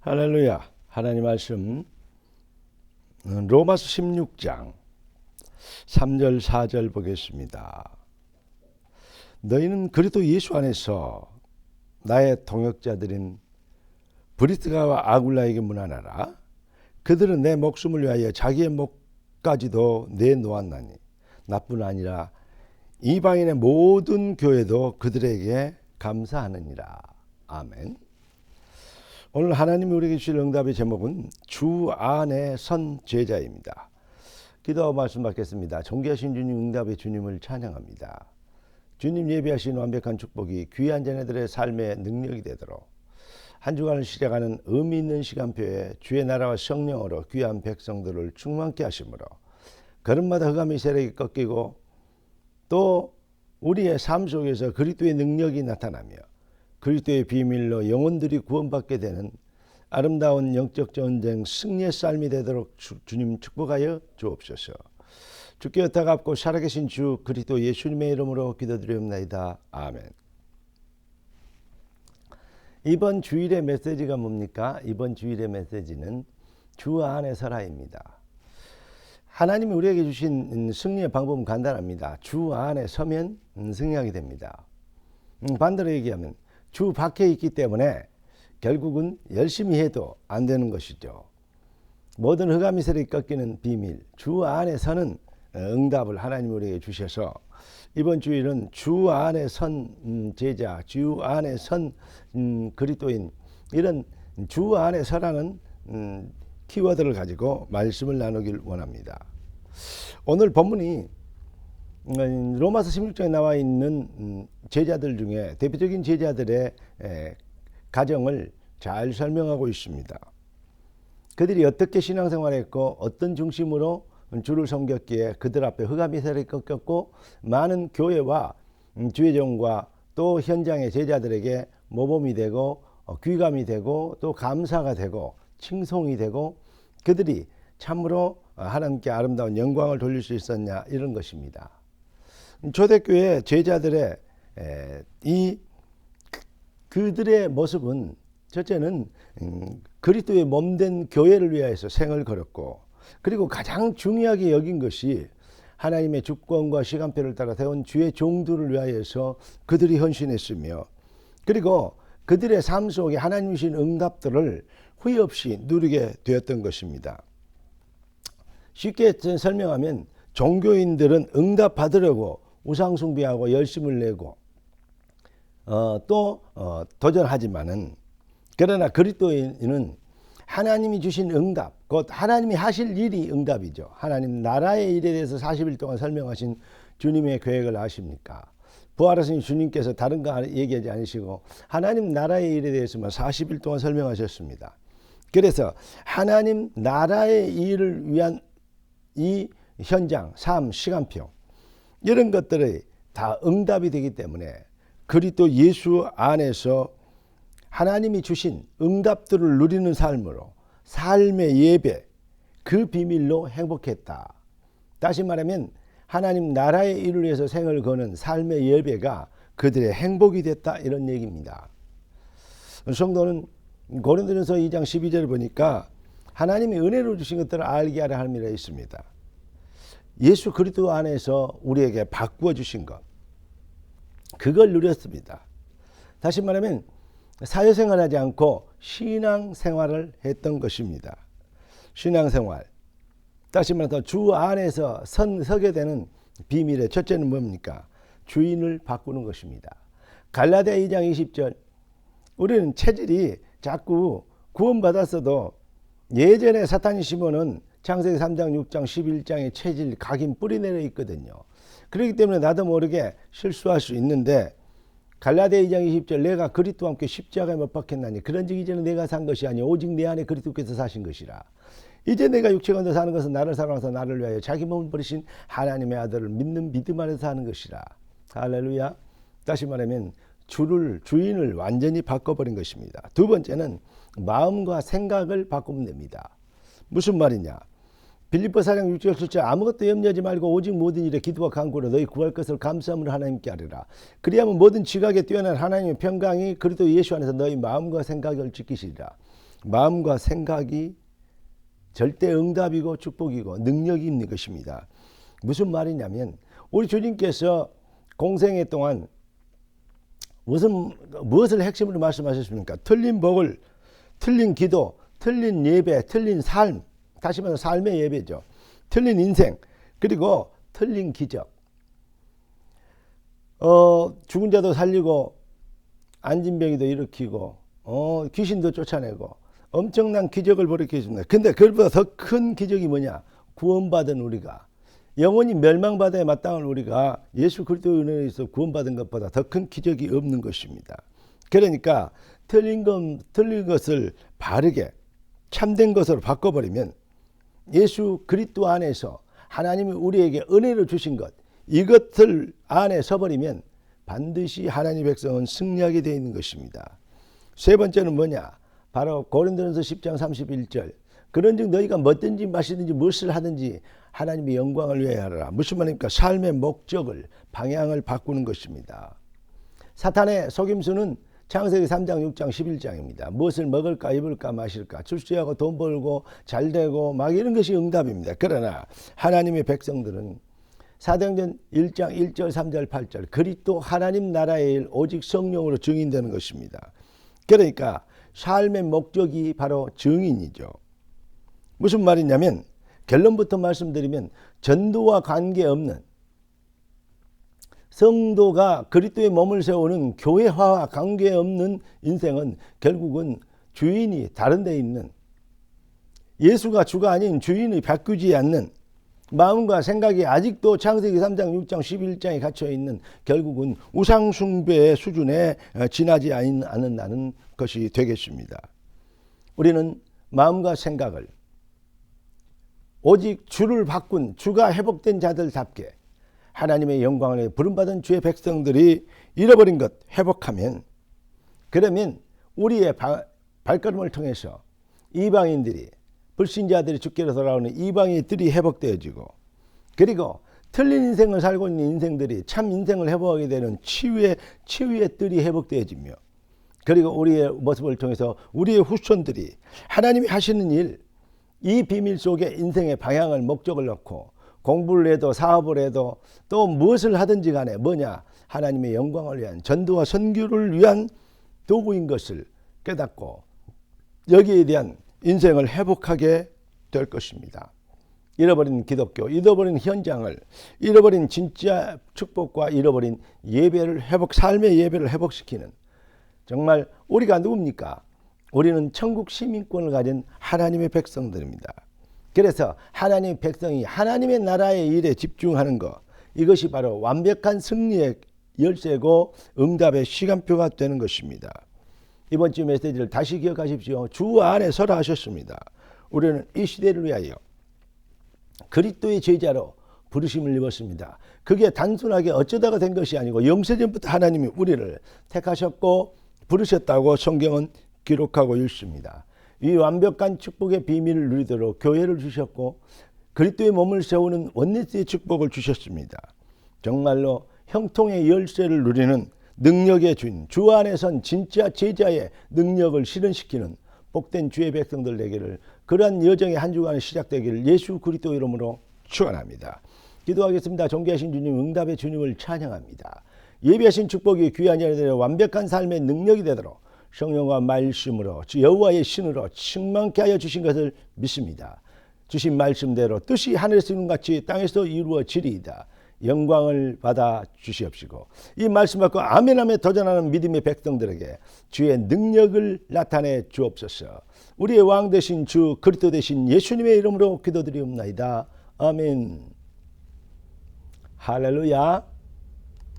할렐루야. 하나님 말씀 로마서 16장 3절 4절 보겠습니다. 너희는 그리스도 예수 안에서 나의 동역자들인 브리스가와 아굴라에게 문안하라. 그들은 내 목숨을 위하여 자기의 목까지도 내놓았나니 나뿐 아니라 이방인의 모든 교회도 그들에게 감사하느니라. 아멘. 오늘 하나님이 우리에게 주실 응답의 제목은 주 안에 선 제자입니다. 기도하고 말씀 받겠습니다. 존귀하신 주님, 응답의 주님을 찬양합니다. 주님 예비하신 완벽한 축복이 귀한 자녀들의 삶의 능력이 되도록 한 주간을 시작하는 의미 있는 시간표에 주의 나라와 성령으로 귀한 백성들을 충만케 하심으로 걸음마다 흑암의 세력이 꺾이고 또 우리의 삶 속에서 그리스도의 능력이 나타나며 그리스도의 비밀로 영혼들이 구원받게 되는 아름다운 영적 전쟁 승리의 삶이 되도록 주님 축복하여 주옵소서. 주께 여타갑고 살아계신 주 그리스도 예수님의 이름으로 기도드리옵나이다. 아멘. 이번 주일의 메시지가 뭡니까? 이번 주일의 메시지는 주 안에 서라입니다. 하나님이 우리에게 주신 승리의 방법은 간단합니다. 주 안에 서면 승리하게 됩니다. 반대로 얘기하면 주 밖에 있기 때문에 결국은 열심히 해도 안 되는 것이죠. 모든 흑암의 세력이 꺾이는 비밀, 주 안에 서는 응답을 하나님이 우리에게 주셔서 이번 주일은 주 안에 선 제자, 주 안에 선 그리스도인, 이런 주 안에 서라는 키워드를 가지고 말씀을 나누길 원합니다. 오늘 본문이 로마서 16장에 나와 있는 제자들 중에 대표적인 제자들의 가정을 잘 설명하고 있습니다. 그들이 어떻게 신앙생활했고 어떤 중심으로 주를 섬겼기에 그들 앞에 흑암의 세력이 꺾였고 많은 교회와 주의 종과 또 현장의 제자들에게 모범이 되고 귀감이 되고 또 감사가 되고 칭송이 되고 그들이 참으로 하나님께 아름다운 영광을 돌릴 수 있었냐, 이런 것입니다. 초대교회 제자들의 그들의 모습은 첫째는 그리스도의 몸된 교회를 위하여서 생을 걸었고, 그리고 가장 중요하게 여긴 것이 하나님의 주권과 시간표를 따라 세운 주의 종들을 위하여서 그들이 헌신했으며, 그리고 그들의 삶 속에 하나님이 주신 응답들을 후회 없이 누리게 되었던 것입니다. 쉽게 설명하면 종교인들은 응답 받으려고 우상숭배하고 열심을 내고 또 도전하지만은, 그러나 그리스도인은 하나님이 주신 응답, 곧 하나님이 하실 일이 응답이죠. 하나님 나라의 일에 대해서 40일 동안 설명하신 주님의 계획을 아십니까? 부활하신 주님께서 다른 거 얘기하지 않으시고 하나님 나라의 일에 대해서만 40일 동안 설명하셨습니다. 그래서 하나님 나라의 일을 위한 이 현장, 삶, 시간표, 이런 것들이 다 응답이 되기 때문에 그리스도 예수 안에서 하나님이 주신 응답들을 누리는 삶으로, 삶의 예배, 그 비밀로 행복했다. 다시 말하면 하나님 나라의 일을 위해서 생을 거는 삶의 예배가 그들의 행복이 됐다, 이런 얘기입니다. 성도는 고린도전서 2장 12절을 보니까 하나님이 은혜로 주신 것들을 알게 하려 함이라 있습니다. 예수 그리스도 안에서 우리에게 바꾸어 주신 것, 그걸 누렸습니다. 다시 말하면 사회생활하지 않고 신앙생활을 했던 것입니다. 신앙생활, 다시 말해서 주 안에서 서게 되는 비밀의 첫째는 뭡니까? 주인을 바꾸는 것입니다. 갈라디아 2장 20절, 우리는 체질이 자꾸 구원받았어도 예전에 사탄이 심어놓은 창세기 3장 6장 11장의 체질, 각인 뿌리내려 있거든요. 그렇기 때문에 나도 모르게 실수할 수 있는데, 갈라디아 2장 20절, 내가 그리스도와 함께 십자가에 못 박혔나니 그런즉 이제는 내가 산 것이 아니요 오직 내 안에 그리스도께서 사신 것이라. 이제 내가 육체 가운데 사는 것은 나를 사랑하사 나를 위하여 자기 몸을 버리신 하나님의 아들을 믿는 믿음 안에서 사는 것이라. 할렐루야. 다시 말하면 주인을 완전히 바꿔버린 것입니다. 두 번째는 마음과 생각을 바꾸면 됩니다. 무슨 말이냐? 빌립보 4장 6절 7절, 아무것도 염려하지 말고 오직 모든 일에 기도와 간구로 너희 구할 것을 감사함으로 하나님께 아뢰라. 그리하면 모든 지각에 뛰어난 하나님의 평강이 그리스도 예수 안에서 너희 마음과 생각을 지키시리라. 마음과 생각이 절대 응답이고 축복이고 능력이 있는 것입니다. 무슨 말이냐면 우리 주님께서 공생애 동안 무엇을 핵심으로 말씀하셨습니까? 틀린 복을, 틀린 기도, 틀린 예배, 틀린 삶, 다시 말해서 삶의 예배죠. 틀린 인생, 그리고 틀린 기적. 죽은 자도 살리고 안진병이도 일으키고 귀신도 쫓아내고 엄청난 기적을 벌이겠습니다. 근데 그것보다 더 큰 기적이 뭐냐? 구원받은 우리가, 영원히 멸망받아야 마땅한 우리가 예수 그리스도의 은혜에 있어 구원받은 것보다 더 큰 기적이 없는 것입니다. 그러니까 틀린 것을 바르게 참된 것으로 바꿔버리면 예수 그리스도 안에서 하나님이 우리에게 은혜로 주신 것, 이것을 안에 서버리면 반드시 하나님의 백성은 승리하게 되어 있는 것입니다. 세 번째는 뭐냐? 바로 고린도전서 10장 31절. 그런즉 너희가 뭐든지 마시든지 무엇을 하든지 하나님의 영광을 위하여 하라. 무슨 말입니까? 삶의 목적을, 방향을 바꾸는 것입니다. 사탄의 속임수는 창세기 3장 6장 11장입니다. 무엇을 먹을까 입을까 마실까 출세하고 돈 벌고 잘되고 막 이런 것이 응답입니다. 그러나 하나님의 백성들은 사도행전 1장 1절 3절 8절 그리스도 하나님 나라의 일 오직 성령으로 증인되는 것입니다. 그러니까 삶의 목적이 바로 증인이죠. 무슨 말이냐면 결론부터 말씀드리면 전도와 관계없는 성도가 그리스도의 몸을 세우는 교회화와 관계없는 인생은 결국은 주인이 다른 데 있는, 예수가 주가 아닌 주인이 바꾸지 않는 마음과 생각이 아직도 창세기 3장 6장 11장에 갇혀있는 결국은 우상숭배의 수준에 지나지 않는다는 것이 되겠습니다. 우리는 마음과 생각을 오직 주를 바꾼, 주가 회복된 자들답게 하나님의 영광을 위해 부름받은 주의 백성들이 잃어버린 것 회복하면, 그러면 우리의 발걸음을 통해서 이방인들이, 불신자들이 주께로 돌아오는 이방인들이 회복되어지고, 그리고 틀린 인생을 살고 있는 인생들이 참 인생을 회복하게 되는 치유의 뜰이 회복되어지며, 그리고 우리의 모습을 통해서 우리의 후손들이 하나님이 하시는 일, 이 비밀 속에 인생의 방향을, 목적을 넣고 공부를 해도 사업을 해도 또 무엇을 하든지 간에 뭐냐? 하나님의 영광을 위한, 전도와 선교를 위한 도구인 것을 깨닫고 여기에 대한 인생을 회복하게 될 것입니다. 잃어버린 기독교, 잃어버린 현장을, 잃어버린 진짜 축복과 잃어버린 예배를 삶의 예배를 회복시키는, 정말 우리가 누굽니까? 우리는 천국 시민권을 가진 하나님의 백성들입니다. 그래서 하나님의 백성이 하나님의 나라의 일에 집중하는 것, 이것이 바로 완벽한 승리의 열쇠고 응답의 시간표가 되는 것입니다. 이번 주 메시지를 다시 기억하십시오. 주 안에 서라 하셨습니다. 우리는 이 시대를 위하여 그리스도의 제자로 부르심을 입었습니다. 그게 단순하게 어쩌다가 된 것이 아니고 영세전부터 하나님이 우리를 택하셨고 부르셨다고 성경은 기록하고 있습니다. 이 완벽한 축복의 비밀을 누리도록 교회를 주셨고 그리스도의 몸을 세우는 원리스의 축복을 주셨습니다. 정말로 형통의 열쇠를 누리는 능력의 주인, 주 안에선 진짜 제자의 능력을 실현시키는 복된 주의 백성들 되기를, 그러한 여정의 한 주간이 시작되기를 예수 그리스도 이름으로 축원합니다. 기도하겠습니다. 존귀하신 주님, 응답의 주님을 찬양합니다. 예비하신 축복이 귀한 자들의 완벽한 삶의 능력이 되도록 성령과 말씀으로 여호와의 신으로 충만케 하여 주신 것을 믿습니다. 주신 말씀대로 뜻이 하늘에서 이룬 같이 땅에서 이루어지리이다. 영광을 받아 주시옵시고 이 말씀 받고 아멘하며 도전하는 믿음의 백성들에게 주의 능력을 나타내 주옵소서. 우리의 왕 되신 주 그리스도 되신 예수님의 이름으로 기도드리옵나이다. 아멘. 할렐루야.